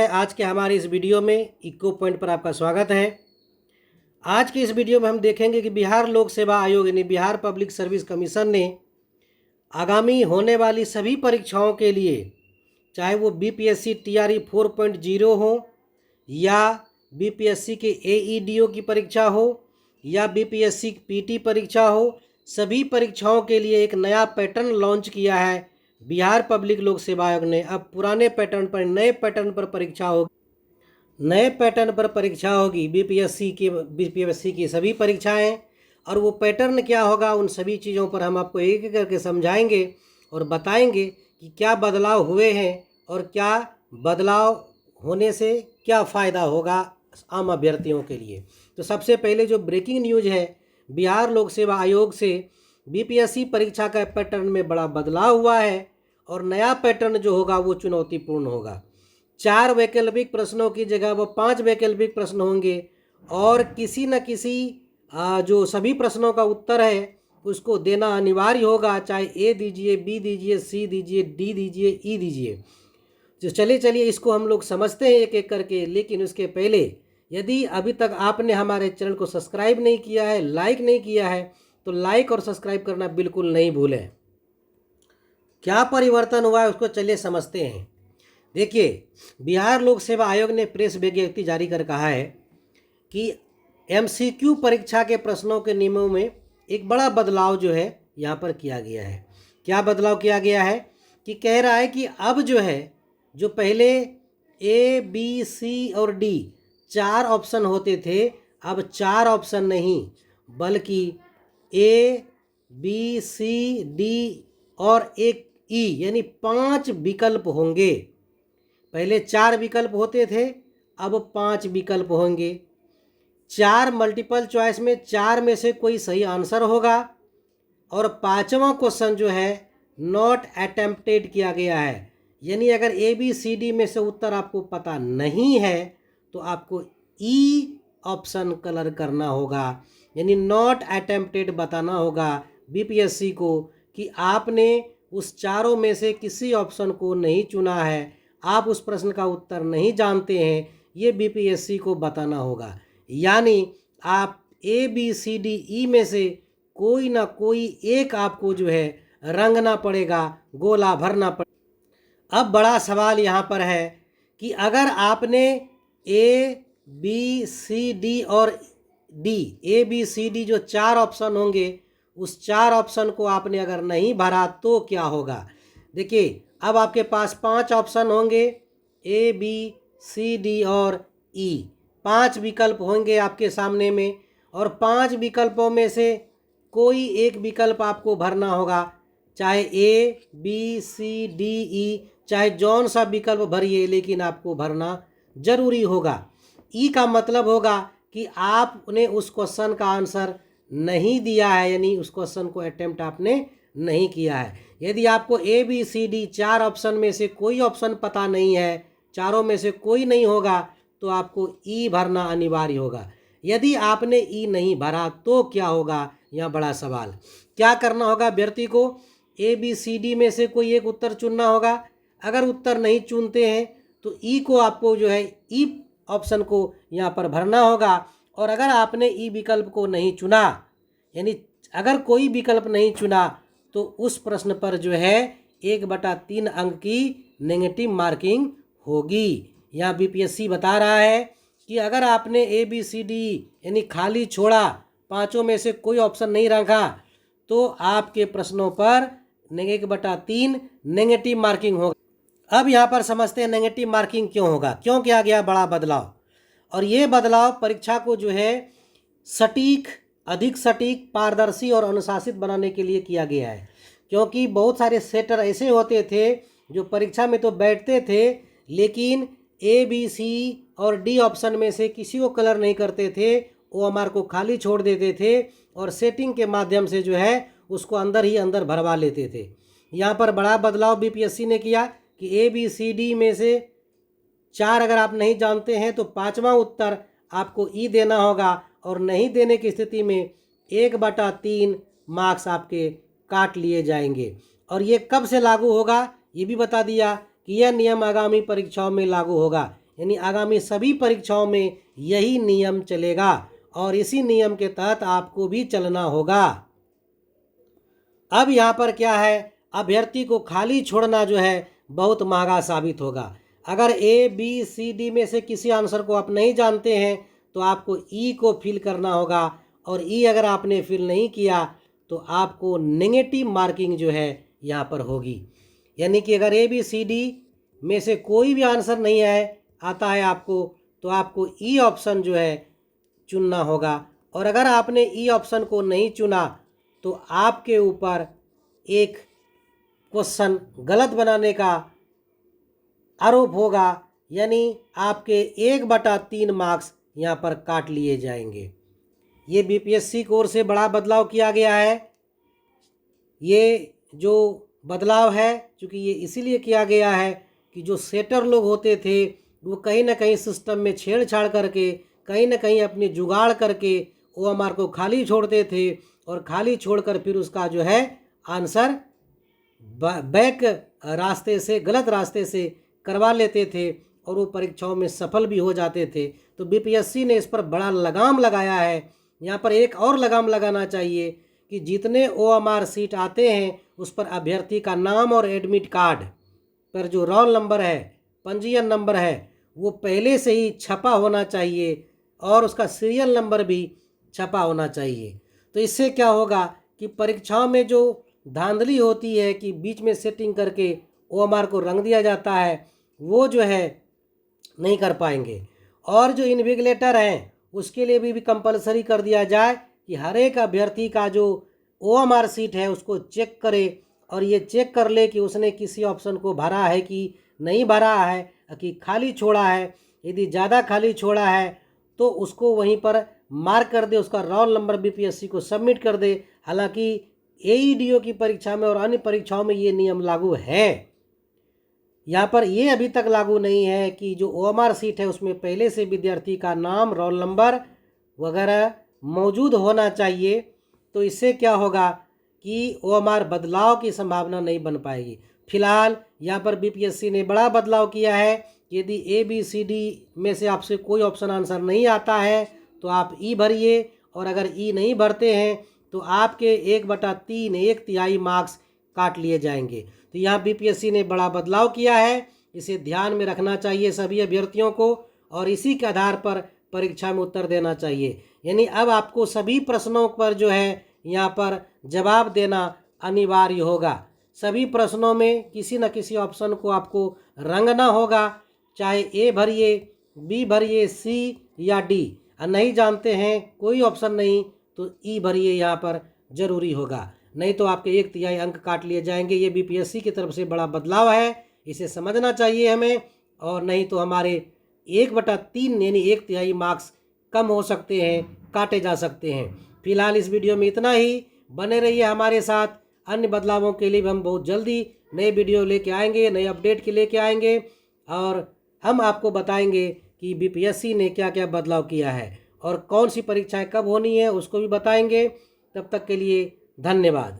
आज के हमारे इस वीडियो में इको पॉइंट पर आपका स्वागत है। आज की इस वीडियो में हम देखेंगे कि बिहार लोक सेवा आयोग यानी बिहार पब्लिक सर्विस कमीशन ने आगामी होने वाली सभी परीक्षाओं के लिए, चाहे वो बीपीएससी टीआरई 4.0 हो या बीपीएससी के एईडीओ की परीक्षा हो या बीपीएससी पीटी परीक्षा हो, सभी परीक्षाओं के लिए एक नया पैटर्न लॉन्च किया है बिहार पब्लिक लोक सेवा आयोग ने। अब पुराने पैटर्न पर नए पैटर्न पर परीक्षा होगी, नए पैटर्न पर परीक्षा होगी बीपीएससी की सभी परीक्षाएं। और वो पैटर्न क्या होगा, उन सभी चीज़ों पर हम आपको एक एक करके समझाएंगे और बताएंगे कि क्या बदलाव हुए हैं और क्या बदलाव होने से क्या फ़ायदा होगा आम अभ्यर्थियों के लिए। तो सबसे पहले जो ब्रेकिंग न्यूज़ है, बिहार लोक सेवा आयोग से बीपीएससी परीक्षा का पैटर्न में बड़ा बदलाव हुआ है और नया पैटर्न जो होगा वो चुनौतीपूर्ण होगा। 4 वैकल्पिक प्रश्नों की जगह वो 5 वैकल्पिक प्रश्न होंगे और किसी न किसी जो सभी प्रश्नों का उत्तर है उसको देना अनिवार्य होगा, चाहे ए दीजिए, बी दीजिए, सी दीजिए, डी दीजिए, ई दीजिए। तो चलिए इसको हम लोग समझते हैं एक एक करके। लेकिन उसके पहले यदि अभी तक आपने हमारे चैनल को सब्सक्राइब नहीं किया है, लाइक नहीं किया है, तो लाइक और सब्सक्राइब करना बिल्कुल नहीं भूलें। क्या परिवर्तन हुआ है उसको चलिए समझते हैं। देखिए, बिहार लोक सेवा आयोग ने प्रेस विज्ञप्ति जारी कर कहा है कि एमसीक्यू परीक्षा के प्रश्नों के नियमों में एक बड़ा बदलाव जो है यहाँ पर किया गया है। क्या बदलाव किया गया है कि कह रहा है कि अब जो है, जो पहले ए बी सी और डी 4 ऑप्शन होते थे, अब 4 ऑप्शन नहीं बल्कि ए बी सी डी और एक ई यानी 5 विकल्प होंगे। पहले 4 विकल्प होते थे, अब 5 विकल्प होंगे। 4 मल्टीपल चॉइस में 4 में से कोई सही आंसर होगा और 5वां क्वेश्चन जो है नॉट अटेम्प्टेड किया गया है। यानी अगर ए बी सी डी में से उत्तर आपको पता नहीं है तो आपको ई ऑप्शन कलर करना होगा, यानी नॉट अटेम्प्टेड बताना होगा बीपीएससी को कि आपने उस चारों में से किसी ऑप्शन को नहीं चुना है, आप उस प्रश्न का उत्तर नहीं जानते हैं, ये बीपीएससी को बताना होगा। यानी आप ए बी सी डी ई में से कोई ना कोई एक आपको जो है रंगना पड़ेगा, गोला भरना पड़ेगा। अब बड़ा सवाल यहाँ पर है कि अगर आपने ए बी सी डी और D, A B C D जो 4 ऑप्शन होंगे, उस 4 ऑप्शन को आपने अगर नहीं भरा तो क्या होगा। देखिए, अब आपके पास 5 ऑप्शन होंगे, ए बी सी डी और ई, 5 विकल्प होंगे आपके सामने में और 5 विकल्पों में से कोई एक विकल्प आपको भरना होगा, चाहे ए बी सी डी ई, चाहे जौन सा विकल्प भरिए, लेकिन आपको भरना जरूरी होगा। ई का मतलब होगा कि आपने उस क्वेश्चन का आंसर नहीं दिया है, यानी उस क्वेश्चन को अटेम्प्ट आपने नहीं किया है। यदि आपको A B C D 4 option में से कोई ऑप्शन पता नहीं है, चारों में से कोई नहीं होगा, तो आपको ई भरना अनिवार्य होगा। यदि आपने ई नहीं भरा तो क्या होगा, यहाँ बड़ा सवाल। क्या करना होगा अभ्यर्थी को, ए बी सी डी में से कोई एक उत्तर चुनना होगा। अगर उत्तर नहीं चुनते हैं तो ई को आपको जो है ई ऑप्शन को यहाँ पर भरना होगा। और अगर आपने ई विकल्प को नहीं चुना, यानी अगर कोई विकल्प नहीं चुना, तो उस प्रश्न पर जो है 1/3 अंक की नेगेटिव मार्किंग होगी। यहाँ बीपीएससी बता रहा है कि अगर आपने ए बी सी डी यानी खाली छोड़ा, 5 में से कोई ऑप्शन नहीं रखा, तो आपके प्रश्नों पर 1/3 नेगेटिव मार्किंग होगा। अब यहाँ पर समझते हैं नेगेटिव मार्किंग क्यों होगा, क्यों किया गया बड़ा बदलाव। और ये बदलाव परीक्षा को जो है सटीक, अधिक सटीक, पारदर्शी और अनुशासित बनाने के लिए किया गया है। क्योंकि बहुत सारे सेटर ऐसे होते थे जो परीक्षा में तो बैठते थे, लेकिन ए बी सी और डी ऑप्शन में से किसी को कलर नहीं करते थे, ओएमआर को खाली छोड़ देते थे और सेटिंग के माध्यम से जो है उसको अंदर ही अंदर भरवा लेते थे। यहाँ पर बड़ा बदलाव बीपीएससी ने किया कि ए बी सी डी में से 4 अगर आप नहीं जानते हैं तो 5वां उत्तर आपको ई देना होगा और नहीं देने की स्थिति में 1/3 मार्क्स आपके काट लिए जाएंगे। और ये कब से लागू होगा ये भी बता दिया कि यह नियम आगामी परीक्षाओं में लागू होगा, यानी आगामी सभी परीक्षाओं में यही नियम चलेगा और इसी नियम के तहत आपको भी चलना होगा। अब यहाँ पर क्या है, अभ्यर्थी को खाली छोड़ना जो है बहुत महंगा साबित होगा। अगर ए बी सी डी में से किसी आंसर को आप नहीं जानते हैं तो आपको ई को फिल करना होगा और ई अगर आपने फिल नहीं किया तो आपको नेगेटिव मार्किंग जो है यहाँ पर होगी। यानी कि अगर ए बी सी डी में से कोई भी आंसर नहीं आता है आपको तो आपको ई ऑप्शन जो है चुनना होगा और अगर आपने ई ऑप्शन को नहीं चुना तो आपके ऊपर एक क्वेश्चन गलत बनाने का आरोप होगा, यानी आपके 1/3 मार्क्स यहाँ पर काट लिए जाएंगे। ये बीपीएससी की ओर से बड़ा बदलाव किया गया है। ये जो बदलाव है चूँकि ये इसीलिए किया गया है कि जो सेटर लोग होते थे वो कहीं ना कहीं सिस्टम में छेड़छाड़ करके कहीं ना कहीं अपनी जुगाड़ करके ओएमआर को खाली छोड़ते थे और खाली छोड़कर फिर उसका जो है आंसर बैक रास्ते से, गलत रास्ते से करवा लेते थे और वो परीक्षाओं में सफल भी हो जाते थे। तो बीपीएससी ने इस पर बड़ा लगाम लगाया है। यहाँ पर एक और लगाम लगाना चाहिए कि जितने ओएमआर सीट आते हैं उस पर अभ्यर्थी का नाम और एडमिट कार्ड पर जो रोल नंबर है, पंजीयन नंबर है, वो पहले से ही छपा होना चाहिए और उसका सीरियल नंबर भी छपा होना चाहिए। तो इससे क्या होगा कि परीक्षाओं में जो धांधली होती है कि बीच में सेटिंग करके ओएमआर को रंग दिया जाता है वो जो है नहीं कर पाएंगे। और जो इन्विजिलेटर हैं उसके लिए भी कंपलसरी कर दिया जाए कि हर एक अभ्यर्थी का जो ओएमआर सीट है उसको चेक करे और ये चेक कर ले कि उसने किसी ऑप्शन को भरा है कि नहीं भरा है, कि खाली छोड़ा है। यदि ज़्यादा खाली छोड़ा है तो उसको वहीं पर मार्क कर दे, उसका रोल नंबर बीपीएससी को सबमिट कर दे। हालांकि एईडीओ की परीक्षा में और अन्य परीक्षाओं में ये नियम लागू है। यहाँ पर ये अभी तक लागू नहीं है कि जो ओएमआर सीट है उसमें पहले से विद्यार्थी का नाम, रोल नंबर वगैरह मौजूद होना चाहिए। तो इससे क्या होगा कि ओएमआर बदलाव की संभावना नहीं बन पाएगी। फिलहाल यहाँ पर बीपीएससी ने बड़ा बदलाव किया है। यदि ए बी सी डी में से आपसे कोई ऑप्शन आंसर नहीं आता है तो आप ई भरिए और अगर ई नहीं भरते हैं तो आपके 1/3 1/3 मार्क्स काट लिए जाएंगे। तो यहाँ बीपीएससी ने बड़ा बदलाव किया है, इसे ध्यान में रखना चाहिए सभी अभ्यर्थियों को और इसी के आधार पर परीक्षा में उत्तर देना चाहिए। यानी अब आपको सभी प्रश्नों पर जो है यहाँ पर जवाब देना अनिवार्य होगा। सभी प्रश्नों में किसी न किसी ऑप्शन को आपको रंगना होगा, चाहे ए भरिए, बी भरिए, सी या डी। नहीं जानते हैं कोई ऑप्शन नहीं तो ई भरिए, यहाँ पर जरूरी होगा, नहीं तो आपके 1/3 अंक काट लिए जाएंगे। ये बीपीएससी की तरफ से बड़ा बदलाव है, इसे समझना चाहिए हमें, और नहीं तो हमारे 1/3 यानी 1/3 मार्क्स कम हो सकते हैं, काटे जा सकते हैं। फिलहाल इस वीडियो में इतना ही। बने रहिए हमारे साथ। अन्य बदलावों के लिए हम बहुत जल्दी नए वीडियो लेके आएंगे, नए अपडेट के लेके आएंगे और हम आपको बताएंगे कि बीपीएससी ने क्या क्या बदलाव किया है और कौन सी परीक्षाएं कब होनी है उसको भी बताएंगे। तब तक के लिए धन्यवाद।